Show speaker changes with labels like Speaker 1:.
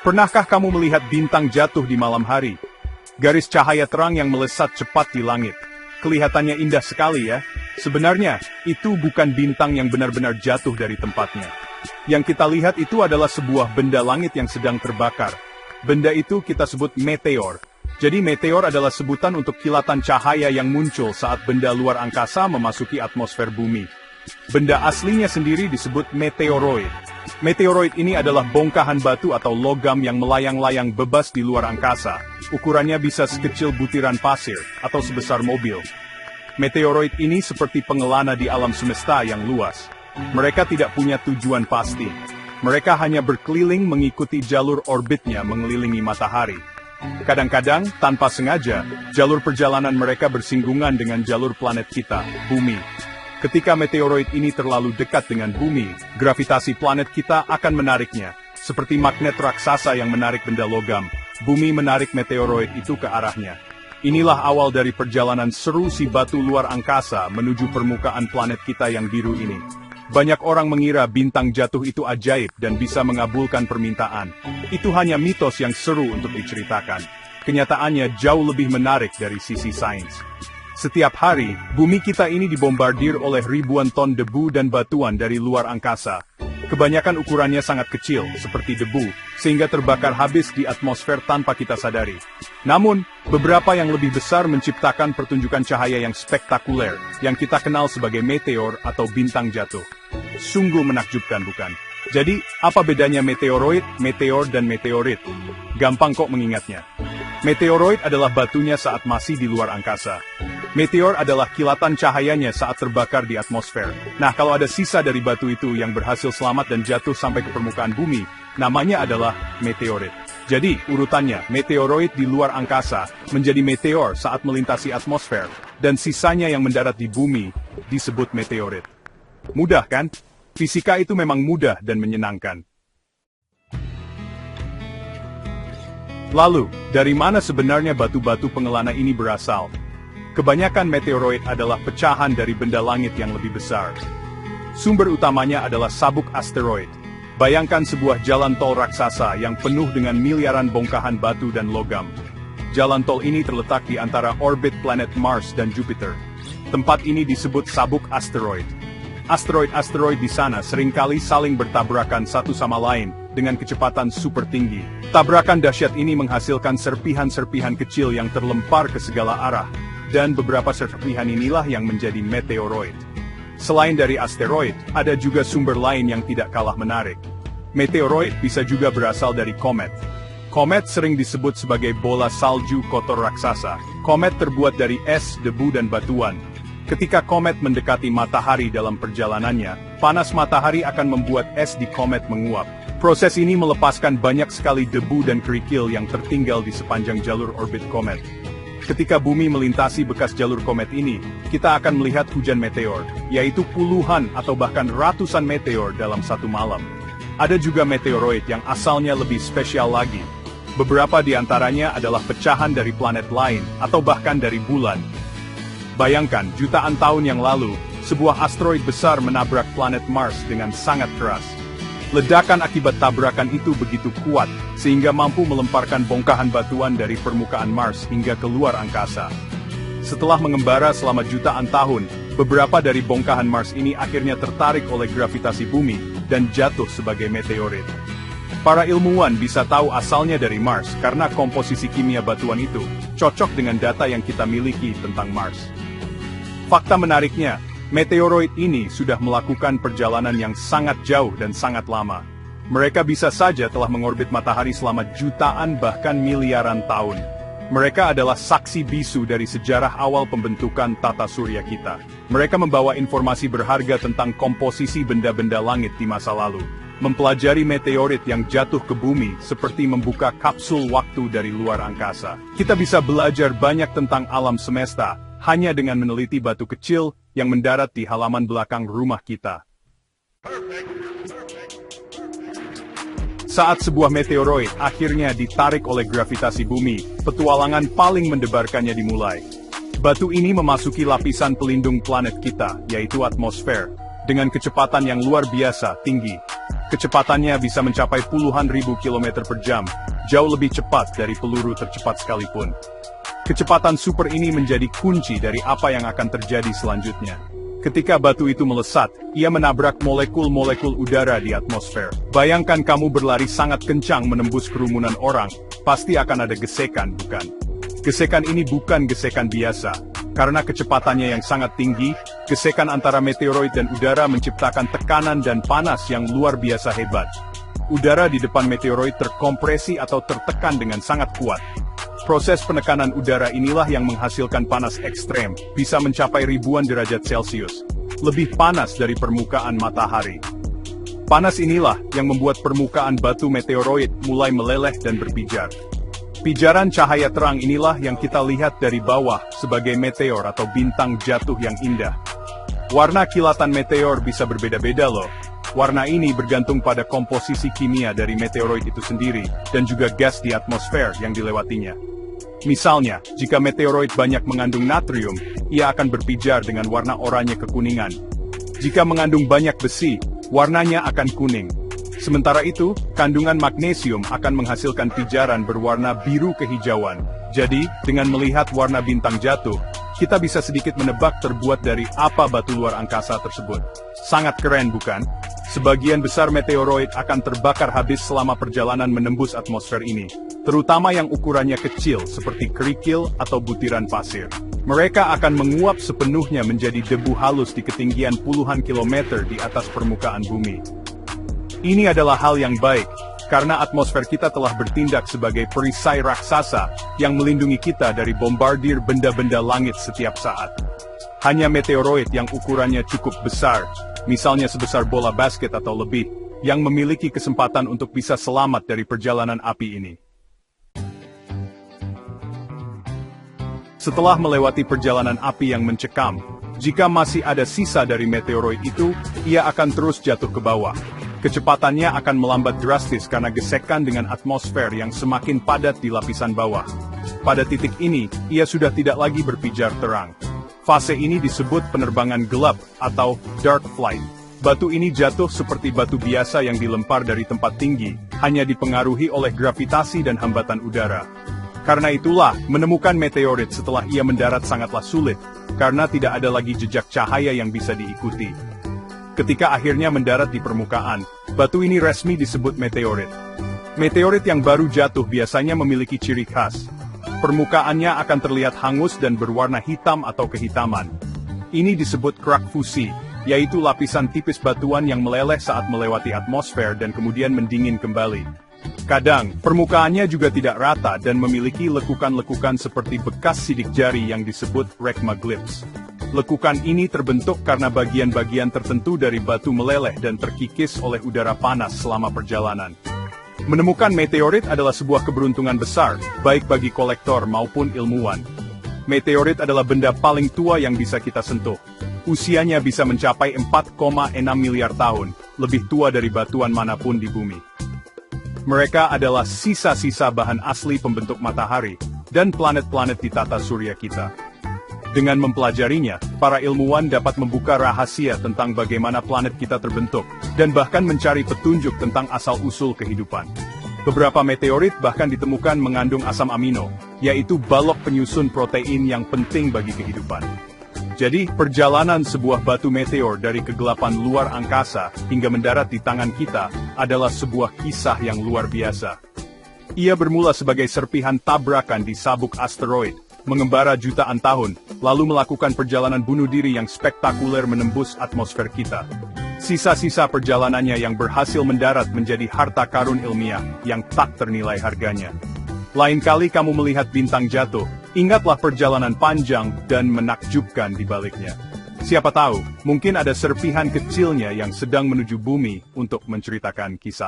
Speaker 1: Pernahkah kamu melihat bintang jatuh di malam hari? Garis cahaya terang yang melesat cepat di langit. Kelihatannya indah sekali ya. Sebenarnya, itu bukan bintang yang benar-benar jatuh dari tempatnya. Yang kita lihat itu adalah sebuah benda langit yang sedang terbakar. Benda itu kita sebut meteor. Jadi meteor adalah sebutan untuk kilatan cahaya yang muncul saat benda luar angkasa memasuki atmosfer bumi. Benda aslinya sendiri disebut meteoroid. Meteoroid ini adalah bongkahan batu atau logam yang melayang-layang bebas di luar angkasa. Ukurannya bisa sekecil butiran pasir atau sebesar mobil. Meteoroid ini seperti pengelana di alam semesta yang luas. Mereka tidak punya tujuan pasti. Mereka hanya berkeliling mengikuti jalur orbitnya mengelilingi matahari. Kadang-kadang, tanpa sengaja, jalur perjalanan mereka bersinggungan dengan jalur planet kita, Bumi. Ketika meteoroid ini terlalu dekat dengan bumi, gravitasi planet kita akan menariknya. Seperti magnet raksasa yang menarik benda logam, bumi menarik meteoroid itu ke arahnya. Inilah awal dari perjalanan seru si batu luar angkasa menuju permukaan planet kita yang biru ini. Banyak orang mengira bintang jatuh itu ajaib dan bisa mengabulkan permintaan. Itu hanya mitos yang seru untuk diceritakan. Kenyataannya jauh lebih menarik dari sisi sains. Setiap hari, bumi kita ini dibombardir oleh ribuan ton debu dan batuan dari luar angkasa. Kebanyakan ukurannya sangat kecil, seperti debu, sehingga terbakar habis di atmosfer tanpa kita sadari. Namun, beberapa yang lebih besar menciptakan pertunjukan cahaya yang spektakuler, yang kita kenal sebagai meteor atau bintang jatuh. Sungguh menakjubkan, bukan? Jadi, apa bedanya meteoroid, meteor, dan meteorit? Gampang kok mengingatnya. Meteoroid adalah batunya saat masih di luar angkasa. Meteor adalah kilatan cahayanya saat terbakar di atmosfer. Nah, kalau ada sisa dari batu itu yang berhasil selamat dan jatuh sampai ke permukaan bumi, namanya adalah meteorit. Jadi, urutannya, meteoroid di luar angkasa menjadi meteor saat melintasi atmosfer, dan sisanya yang mendarat di bumi disebut meteorit. Mudah kan? Fisika itu memang mudah dan menyenangkan. Lalu, dari mana sebenarnya batu-batu pengelana ini berasal? Kebanyakan meteoroid adalah pecahan dari benda langit yang lebih besar. Sumber utamanya adalah sabuk asteroid. Bayangkan sebuah jalan tol raksasa yang penuh dengan miliaran bongkahan batu dan logam. Jalan tol ini terletak di antara orbit planet Mars dan Jupiter. Tempat ini disebut sabuk asteroid. Asteroid-asteroid di sana seringkali saling bertabrakan satu sama lain dengan kecepatan super tinggi. Tabrakan dahsyat ini menghasilkan serpihan-serpihan kecil yang terlempar ke segala arah, dan beberapa serpihan inilah yang menjadi meteoroid. Selain dari asteroid, ada juga sumber lain yang tidak kalah menarik. Meteoroid bisa juga berasal dari komet. Komet sering disebut sebagai bola salju kotor raksasa. Komet terbuat dari es, debu, dan batuan. Ketika komet mendekati matahari dalam perjalanannya, panas matahari akan membuat es di komet menguap. Proses ini melepaskan banyak sekali debu dan kerikil yang tertinggal di sepanjang jalur orbit komet. Ketika bumi melintasi bekas jalur komet ini, kita akan melihat hujan meteor, yaitu puluhan atau bahkan ratusan meteor dalam satu malam. Ada juga meteoroid yang asalnya lebih spesial lagi. Beberapa di antaranya adalah pecahan dari planet lain atau bahkan dari bulan. Bayangkan, jutaan tahun yang lalu, sebuah asteroid besar menabrak planet Mars dengan sangat keras. Ledakan akibat tabrakan itu begitu kuat, sehingga mampu melemparkan bongkahan batuan dari permukaan Mars hingga keluar angkasa. Setelah mengembara selama jutaan tahun, beberapa dari bongkahan Mars ini akhirnya tertarik oleh gravitasi bumi dan jatuh sebagai meteorit. Para ilmuwan bisa tahu asalnya dari Mars karena komposisi kimia batuan itu cocok dengan data yang kita miliki tentang Mars. Fakta menariknya, meteoroid ini sudah melakukan perjalanan yang sangat jauh dan sangat lama. Mereka bisa saja telah mengorbit matahari selama jutaan bahkan miliaran tahun. Mereka adalah saksi bisu dari sejarah awal pembentukan tata surya kita. Mereka membawa informasi berharga tentang komposisi benda-benda langit di masa lalu. Mempelajari meteorit yang jatuh ke bumi seperti membuka kapsul waktu dari luar angkasa. Kita bisa belajar banyak tentang alam semesta hanya dengan meneliti batu kecil yang mendarat di halaman belakang rumah kita. Saat sebuah meteoroid akhirnya ditarik oleh gravitasi bumi, petualangan paling mendebarkannya dimulai. Batu ini memasuki lapisan pelindung planet kita, yaitu atmosfer, dengan kecepatan yang luar biasa tinggi. Kecepatannya bisa mencapai puluhan ribu kilometer per jam, jauh lebih cepat dari peluru tercepat sekalipun. Kecepatan super ini menjadi kunci dari apa yang akan terjadi selanjutnya. Ketika batu itu melesat, ia menabrak molekul-molekul udara di atmosfer. Bayangkan kamu berlari sangat kencang menembus kerumunan orang, pasti akan ada gesekan, bukan? Gesekan ini bukan gesekan biasa. Karena kecepatannya yang sangat tinggi, gesekan antara meteoroid dan udara menciptakan tekanan dan panas yang luar biasa hebat. Udara di depan meteoroid terkompresi atau tertekan dengan sangat kuat. Proses penekanan udara inilah yang menghasilkan panas ekstrem, bisa mencapai ribuan derajat Celcius. Lebih panas dari permukaan matahari. Panas inilah yang membuat permukaan batu meteoroid mulai meleleh dan berpijar. Pijaran cahaya terang inilah yang kita lihat dari bawah sebagai meteor atau bintang jatuh yang indah. Warna kilatan meteor bisa berbeda-beda loh. Warna ini bergantung pada komposisi kimia dari meteoroid itu sendiri, dan juga gas di atmosfer yang dilewatinya. Misalnya, jika meteoroid banyak mengandung natrium, ia akan berpijar dengan warna oranye kekuningan. Jika mengandung banyak besi, warnanya akan kuning. Sementara itu, kandungan magnesium akan menghasilkan pijaran berwarna biru kehijauan. Jadi, dengan melihat warna bintang jatuh, kita bisa sedikit menebak terbuat dari apa batu luar angkasa tersebut. Sangat keren bukan? Sebagian besar meteoroid akan terbakar habis selama perjalanan menembus atmosfer ini, terutama yang ukurannya kecil seperti kerikil atau butiran pasir. Mereka akan menguap sepenuhnya menjadi debu halus di ketinggian puluhan kilometer di atas permukaan bumi. Ini adalah hal yang baik, karena atmosfer kita telah bertindak sebagai perisai raksasa yang melindungi kita dari bombardir benda-benda langit setiap saat. Hanya meteoroid yang ukurannya cukup besar, misalnya sebesar bola basket atau lebih, yang memiliki kesempatan untuk bisa selamat dari perjalanan api ini. Setelah melewati perjalanan api yang mencekam, jika masih ada sisa dari meteoroid itu, ia akan terus jatuh ke bawah. Kecepatannya akan melambat drastis karena gesekan dengan atmosfer yang semakin padat di lapisan bawah. Pada titik ini, ia sudah tidak lagi berpijar terang. Fase ini disebut penerbangan gelap atau dark flight. Batu ini jatuh seperti batu biasa yang dilempar dari tempat tinggi, hanya dipengaruhi oleh gravitasi dan hambatan udara. Karena itulah, menemukan meteorit setelah ia mendarat sangatlah sulit, karena tidak ada lagi jejak cahaya yang bisa diikuti. Ketika akhirnya mendarat di permukaan, batu ini resmi disebut meteorit. Meteorit yang baru jatuh biasanya memiliki ciri khas. Permukaannya akan terlihat hangus dan berwarna hitam atau kehitaman. Ini disebut kerak fusi, yaitu lapisan tipis batuan yang meleleh saat melewati atmosfer dan kemudian mendingin kembali. Kadang, permukaannya juga tidak rata dan memiliki lekukan-lekukan seperti bekas sidik jari yang disebut rhegmaglyphs. Lekukan ini terbentuk karena bagian-bagian tertentu dari batu meleleh dan terkikis oleh udara panas selama perjalanan. Menemukan meteorit adalah sebuah keberuntungan besar, baik bagi kolektor maupun ilmuwan. Meteorit adalah benda paling tua yang bisa kita sentuh. Usianya bisa mencapai 4,6 miliar tahun, lebih tua dari batuan manapun di bumi. Mereka adalah sisa-sisa bahan asli pembentuk matahari dan planet-planet di tata surya kita. Dengan mempelajarinya, para ilmuwan dapat membuka rahasia tentang bagaimana planet kita terbentuk, dan bahkan mencari petunjuk tentang asal-usul kehidupan. Beberapa meteorit bahkan ditemukan mengandung asam amino, yaitu balok penyusun protein yang penting bagi kehidupan. Jadi, perjalanan sebuah batu meteor dari kegelapan luar angkasa hingga mendarat di tangan kita adalah sebuah kisah yang luar biasa. Ia bermula sebagai serpihan tabrakan di sabuk asteroid, mengembara jutaan tahun, lalu melakukan perjalanan bunuh diri yang spektakuler menembus atmosfer kita. Sisa-sisa perjalanannya yang berhasil mendarat menjadi harta karun ilmiah yang tak ternilai harganya. Lain kali kamu melihat bintang jatuh, ingatlah perjalanan panjang dan menakjubkan di baliknya. Siapa tahu, mungkin ada serpihan kecilnya yang sedang menuju bumi untuk menceritakan kisah.